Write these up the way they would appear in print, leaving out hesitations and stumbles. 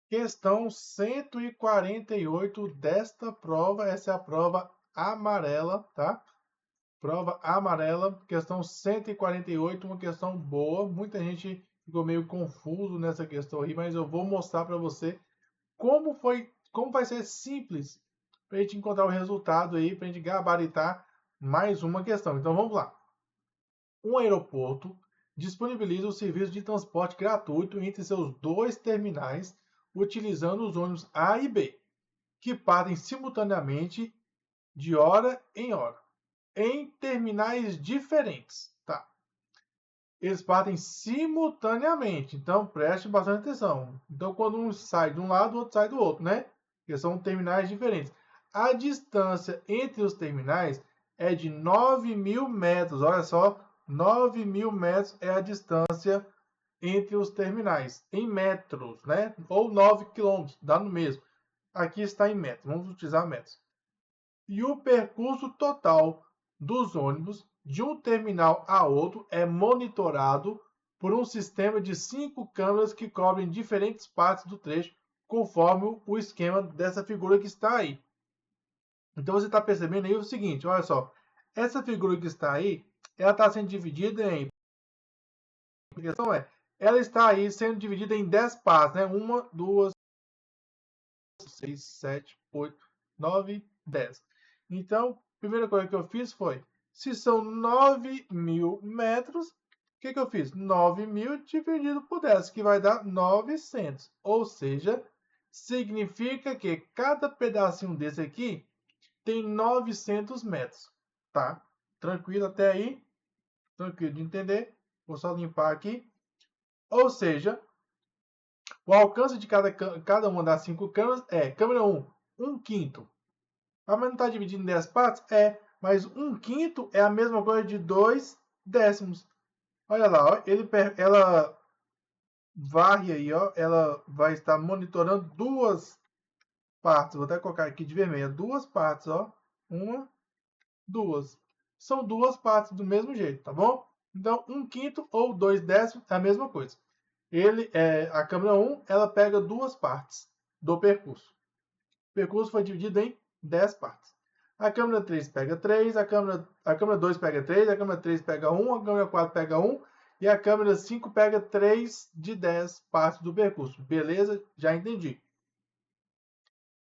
Questão 148 desta prova. Essa é a prova amarela, tá? Prova amarela, questão 148, uma questão boa. Muita gente ficou meio confuso nessa questão aí, mas eu vou mostrar para você como vai ser simples para a gente encontrar o resultado aí, para a gente gabaritar mais uma questão. Então vamos lá. Um aeroporto disponibiliza o serviço de transporte gratuito entre seus dois terminais, utilizando os ônibus A e B, que partem simultaneamente de hora em hora, em terminais diferentes. Tá? Eles partem simultaneamente, então preste bastante atenção. Então, quando um sai de um lado, o outro sai do outro, né? Porque são terminais diferentes. A distância entre os terminais é de 9.000 metros. Olha só, 9.000 metros é a distância entre os terminais, em metros, né? Ou 9 quilômetros, dá no mesmo. Aqui está em metros, vamos utilizar metros. E o percurso total dos ônibus de um terminal a outro é monitorado por um sistema de 5 câmeras que cobrem diferentes partes do trecho, conforme o esquema dessa figura que está aí. Então você está percebendo aí o seguinte, olha só, essa figura que está aí, ela está sendo dividida em... A questão é, ela está aí sendo dividida em 10 partes, né? 1, 2, 6, 7, 8, 9, 10. Então, a primeira coisa que eu fiz foi, se são 9.000 metros, o que eu fiz? 9.000 dividido por 10, que vai dar 900. Ou seja, significa que cada pedacinho desse aqui tem 900 metros. Tá? Tranquilo até aí? Tranquilo de entender? Vou só limpar aqui. Ou seja, o alcance de cada uma das 5 câmeras é, câmera 1, 1/5. Ah, mas não está dividido em 10 partes? É, mas 1/5 é a mesma coisa de 2 décimos. Olha lá, ó, ela varre aí, ó, ela vai estar monitorando duas partes. Vou até colocar aqui de vermelho, duas partes, ó. Uma, duas. São duas partes do mesmo jeito, tá bom? Então, 1/5 ou 2 décimos é a mesma coisa. A câmera 1, ela pega duas partes do percurso. O percurso foi dividido em 10 partes. A câmera 3 pega 3, a câmera 2 pega 3, a câmera 3 pega 1, a câmera 4 pega 1 e a câmera 5 pega 3 de 10 partes do percurso. Beleza? Já entendi.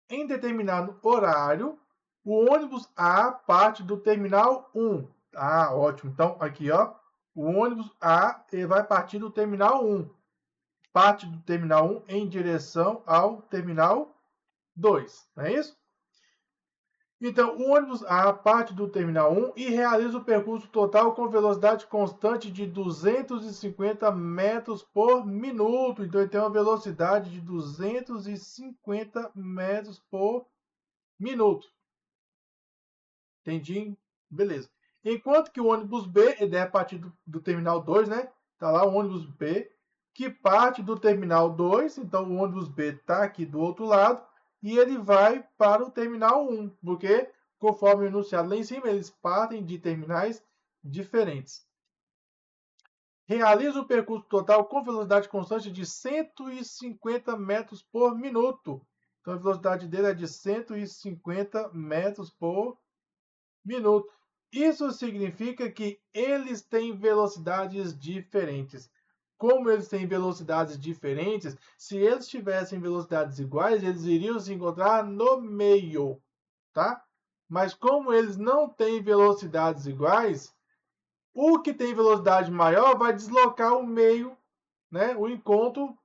Em determinado horário, o ônibus A parte do terminal 1. Ah, ótimo. Então, aqui, ó, o ônibus A ele vai partir do terminal 1. Parte do terminal 1 em direção ao terminal 2. Não é isso? Então, o ônibus A parte do terminal 1 e realiza o percurso total com velocidade constante de 250 metros por minuto. Então, ele tem uma velocidade de 250 metros por minuto. Entendi? Beleza. Enquanto que o ônibus B, ele deve partir do terminal 2, né? Tá lá o ônibus B, que parte do terminal 2. Então, o ônibus B está aqui do outro lado. E ele vai para o terminal 1, porque, conforme enunciado lá em cima, eles partem de terminais diferentes. Realiza o percurso total com velocidade constante de 150 metros por minuto. Então, a velocidade dele é de 150 metros por minuto. Isso significa que eles têm velocidades diferentes. Como eles têm velocidades diferentes, se eles tivessem velocidades iguais, eles iriam se encontrar no meio, tá? Mas como eles não têm velocidades iguais, o que tem velocidade maior vai deslocar o meio, né, o encontro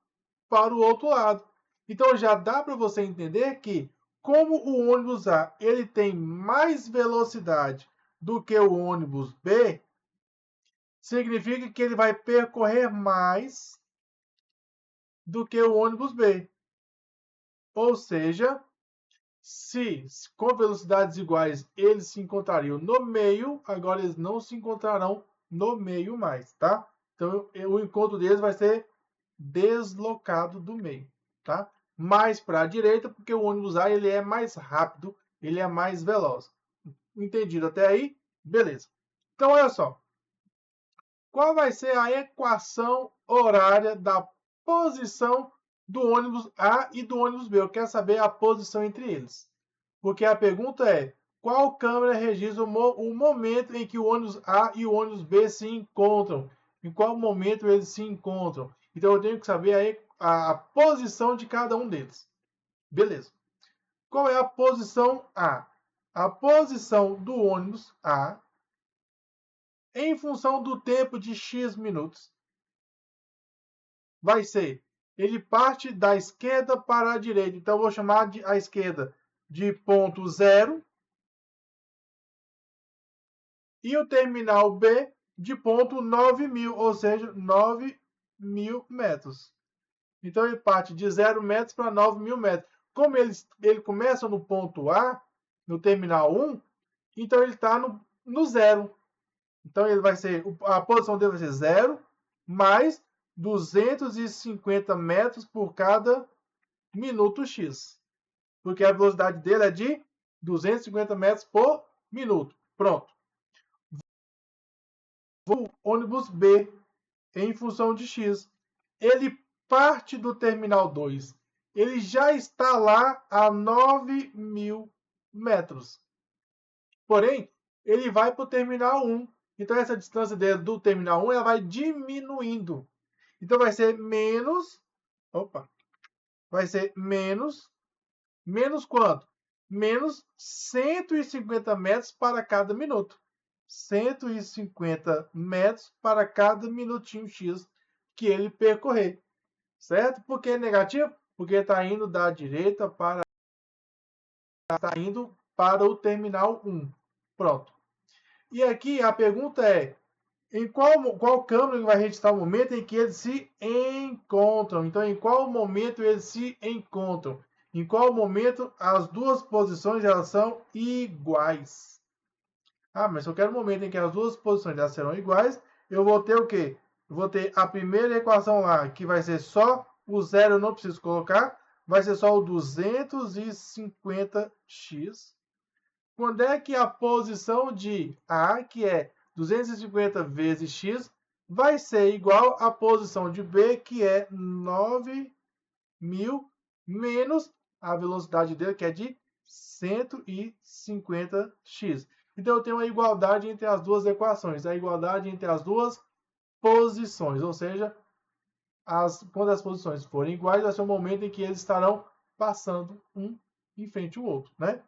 para o outro lado. Então já dá para você entender que como o ônibus A ele tem mais velocidade do que o ônibus B, significa que ele vai percorrer mais do que o ônibus B. Ou seja, se com velocidades iguais eles se encontrariam no meio, agora eles não se encontrarão no meio mais, tá? Então o encontro deles vai ser deslocado do meio, tá? Mais para a direita, porque o ônibus A ele é mais rápido, ele é mais veloz. Entendido até aí? Beleza. Então, olha só. Qual vai ser a equação horária da posição do ônibus A e do ônibus B. Eu quero saber a posição entre eles. Porque a pergunta é, qual câmera registra o momento em que o ônibus A e o ônibus B se encontram? Em qual momento eles se encontram? Então eu tenho que saber aí a posição de cada um deles. Beleza. Qual é a posição A? A posição do ônibus A, em função do tempo de X minutos, vai ser, ele parte da esquerda para a direita. Então, eu vou chamar a esquerda de ponto 0 e o terminal B de ponto 9.000, ou seja, 9.000 metros. Então, ele parte de 0 metros para 9.000 metros. Como ele começa no ponto A, no terminal 1, então ele está no 0. Então, ele vai ser, a posição dele vai ser 0 mais 250 metros por cada minuto X. Porque a velocidade dele é de 250 metros por minuto. Pronto. O ônibus B, em função de X, ele parte do terminal 2. Ele já está lá a 9.000 metros. Porém, ele vai para o terminal 1. Então, essa distância dele do terminal 1 ela vai diminuindo. Então, vai ser menos... Opa! Vai ser menos quanto? Menos 150 metros para cada minuto. 150 metros para cada minutinho X que ele percorrer. Certo? Por que é negativo? Porque está indo da direita para... Está indo para o terminal 1. Pronto. E aqui a pergunta é, em qual câmera vai registrar o momento em que eles se encontram? Então, em qual momento eles se encontram? Em qual momento as duas posições elas são iguais? Ah, mas se eu quero um momento em que as duas posições elas serão iguais, eu vou ter o quê? Eu vou ter a primeira equação lá, que vai ser só o zero, eu não preciso colocar, vai ser só o 250x. Quando é que a posição de A, que é 250 vezes x, vai ser igual à posição de B, que é 9.000 menos a velocidade dele, que é de 150x. Então, eu tenho uma igualdade entre as duas equações, a igualdade entre as duas posições, ou seja, quando as posições forem iguais, vai ser o momento em que eles estarão passando um em frente ao outro, né?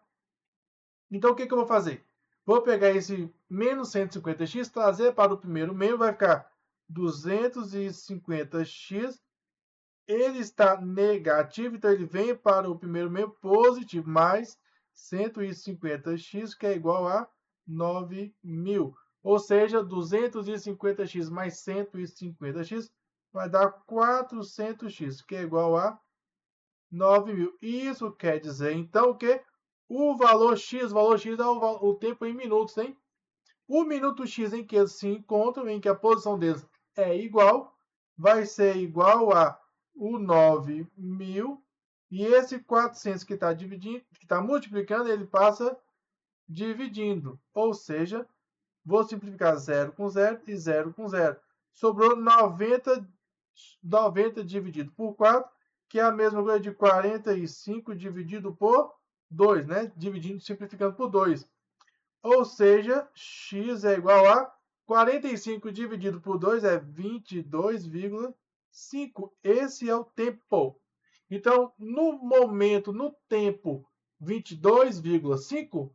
Então, o que eu vou fazer? Vou pegar esse menos 150x, trazer para o primeiro membro, vai ficar 250x. Ele está negativo, então ele vem para o primeiro membro positivo, mais 150x, que é igual a 9.000. Ou seja, 250x mais 150x vai dar 400x, que é igual a 9.000. Isso quer dizer, então, que o valor x é o tempo em minutos, hein? O minuto x em que eles se encontram, em que a posição deles é igual, vai ser igual a o 9.000. E esse 400 que está dividindo, que está multiplicando, ele passa dividindo. Ou seja, vou simplificar 0 com 0 e 0 com 0. Sobrou 90 dividido por 4, que é a mesma coisa de 45 dividido por 2, né? Dividindo, simplificando por 2. Ou seja, x é igual a 45 dividido por 2 é 22,5. Esse é o tempo. Então, no tempo 22,5,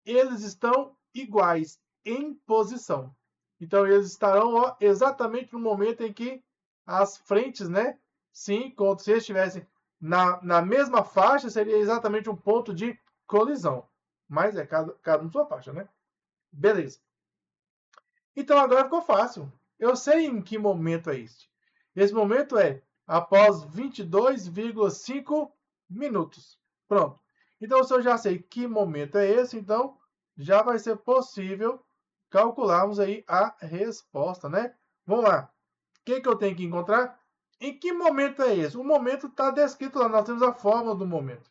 eles estão iguais em posição. Então, eles estarão exatamente no momento em que as frentes, né, se encontram. Se eles estivessem na mesma faixa, seria exatamente um ponto de colisão. Mas é cada um sua faixa, né? Beleza. Então agora ficou fácil. Eu sei em que momento é este. Esse momento é após 22,5 minutos. Pronto. Então, se eu já sei que momento é esse, então já vai ser possível calcularmos aí a resposta, né? Vamos lá. O que eu tenho que encontrar? Em que momento é esse? O momento está descrito lá. Nós temos a fórmula do momento.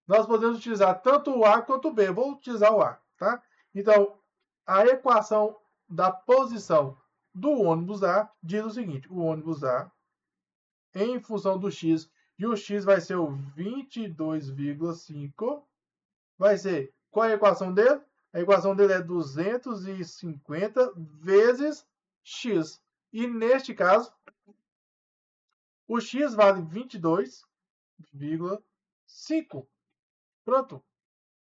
Nós podemos utilizar tanto o A quanto o B. Vou utilizar o A, tá? Então, a equação da posição do ônibus A diz o seguinte: o ônibus A, em função do x. E o x vai ser o 22,5. Vai ser, qual é a equação dele? A equação dele é 250 vezes x. E neste caso, o x vale 22,5. Pronto.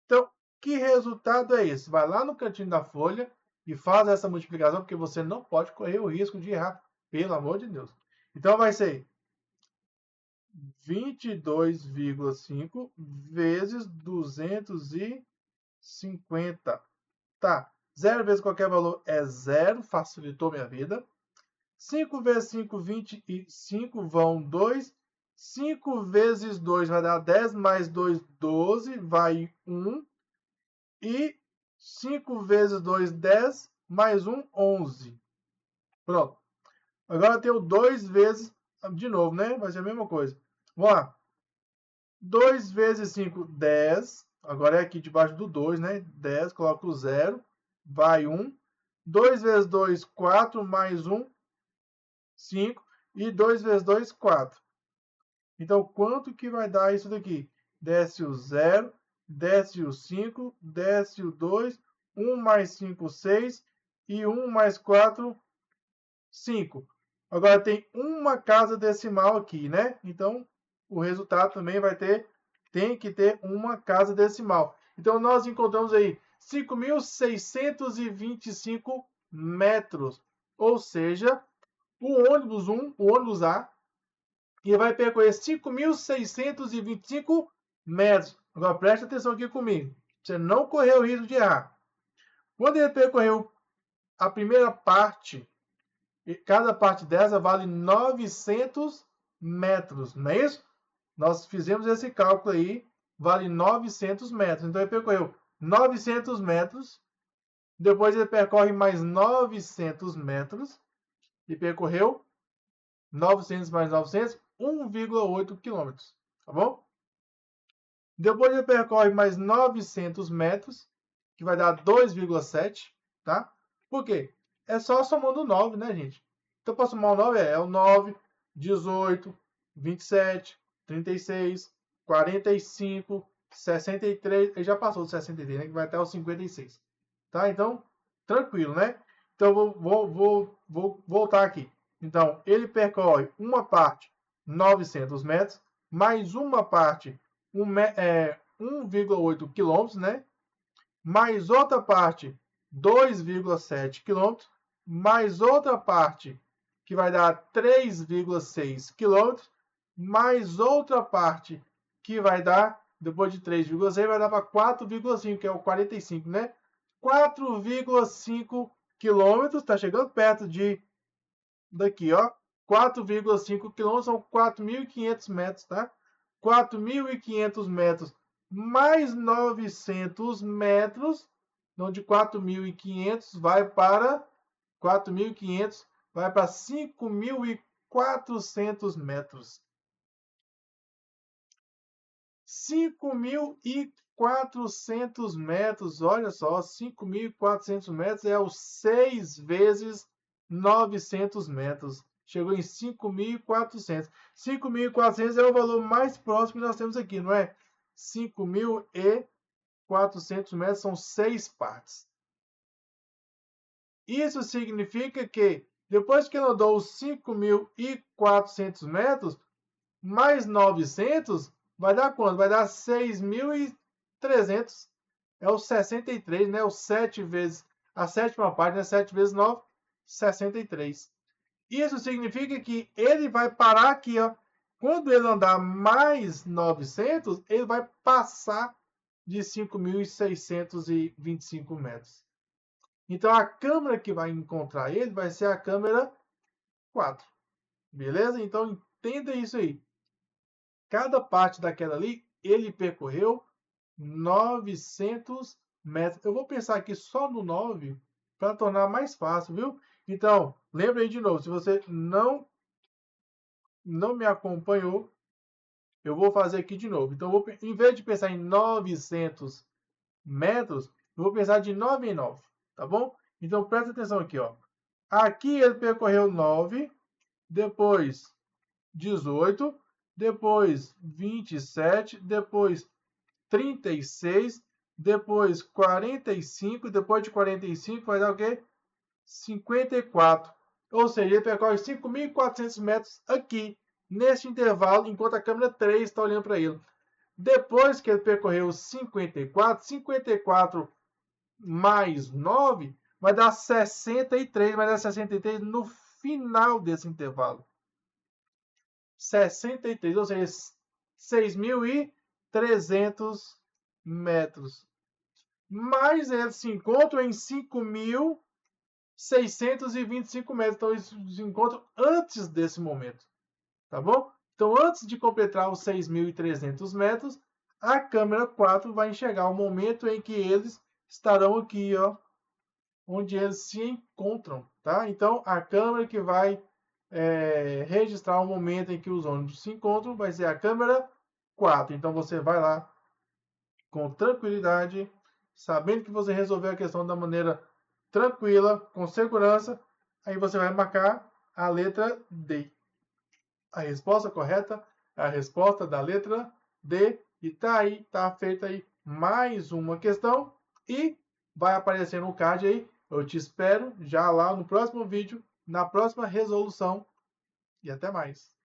Então, que resultado é esse? Vai lá no cantinho da folha e faz essa multiplicação, porque você não pode correr o risco de errar, pelo amor de Deus. Então, vai ser 22,5 vezes 250. Tá. 0 vezes qualquer valor é 0. Facilitou minha vida. 5 vezes 5, 25 vão 2. 5 vezes 2 vai dar 10, mais 2, 12, vai 1. E 5 vezes 2, 10, mais 1, 11. Pronto. Agora eu tenho 2 vezes, de novo, né? Vai ser a mesma coisa. Vamos lá. 2 vezes 5, 10. Agora é aqui debaixo do 2, né? 10, coloco o 0. Vai 1. 2 vezes 2, 4. Mais 1, 5. E 2 vezes 2, 4. Então, quanto que vai dar isso daqui? Desce o 0. Desce o 5. Desce o 2. 1 mais 5, 6. E 1 mais 4, 5. Agora tem uma casa decimal aqui, né? Então, o resultado também tem que ter uma casa decimal. Então, nós encontramos aí 5.625 metros. Ou seja, o ônibus A, e vai percorrer 5.625 metros. Agora, preste atenção aqui comigo. Você não correu o risco de errar. Quando ele percorreu a primeira parte, cada parte dessa vale 900 metros, não é isso? Nós fizemos esse cálculo aí, vale 900 metros. Então, ele percorreu 900 metros, depois ele percorre mais 900 metros, e percorreu 900 mais 900, 1,8 quilômetros, tá bom? Depois ele percorre mais 900 metros, que vai dar 2,7, tá? Por quê? É só somando 9, né, gente? Então, para somar o 9 é o 9, 18, 27, 36, 45, 63. Ele já passou do 63, né? Que vai até o 56. Tá? Então, tranquilo, né? Então, vou voltar aqui. Então, ele percorre uma parte 900 metros, mais uma parte 1,8 quilômetros, né? Mais outra parte 2,7 quilômetros, mais outra parte que vai dar 3,6 quilômetros, mais outra parte que vai dar, depois de 3,6, vai dar para 4,5, que é o 45, né? 4,5 quilômetros, está chegando perto daqui, ó. 4,5 quilômetros são 4.500 metros, tá? 4.500 metros mais 900 metros, então de 4.500 vai para 4.500 vai para 5.400 metros. 5.400 metros, olha só, 5.400 metros é o 6 vezes 900 metros. Chegou em 5.400. 5.400 é o valor mais próximo que nós temos aqui, não é? 5.400 metros são 6 partes. Isso significa que, depois que ele andou os 5.400 metros, mais 900, vai dar quanto? Vai dar 6.300. É o 63, né? O 7 vezes, a sétima parte, né? 7 vezes 9, 63. Isso significa que ele vai parar aqui, ó. Quando ele andar mais 900, ele vai passar de 5.625 metros. Então, a câmera que vai encontrar ele vai ser a câmera 4. Beleza? Então, entenda isso aí. Cada parte daquela ali, ele percorreu 900 metros. Eu vou pensar aqui só no 9 para tornar mais fácil, viu? Então, lembra aí de novo, se você não me acompanhou, eu vou fazer aqui de novo. Então, em vez de pensar em 900 metros, eu vou pensar de 9 em 9, tá bom? Então, presta atenção aqui, ó. Aqui ele percorreu 9, depois 18, depois 27, depois 36, depois 45, depois de 45 vai dar o quê? 54. Ou seja, ele percorre 5.400 metros aqui, neste intervalo, enquanto a câmera 3 está olhando para ele. Depois que ele percorreu 54 mais 9 vai dar 63, vai dar 63 no final desse intervalo. 63, ou seja, 6.300 metros. Mas eles se encontram em 5.625 metros. Então, eles se encontram antes desse momento. Tá bom? Então, antes de completar os 6.300 metros, a câmera 4 vai enxergar o momento em que eles estarão aqui, ó, onde eles se encontram, tá? Então, a câmera que vai registrar o momento em que os ônibus se encontram vai ser a câmera 4. Então, você vai lá com tranquilidade, sabendo que você resolveu a questão da maneira tranquila, com segurança, aí você vai marcar a letra D. A resposta correta é a resposta da letra D. E tá aí, tá feita aí mais uma questão. E vai aparecer no card aí. Eu te espero já lá no próximo vídeo, na próxima resolução. E até mais.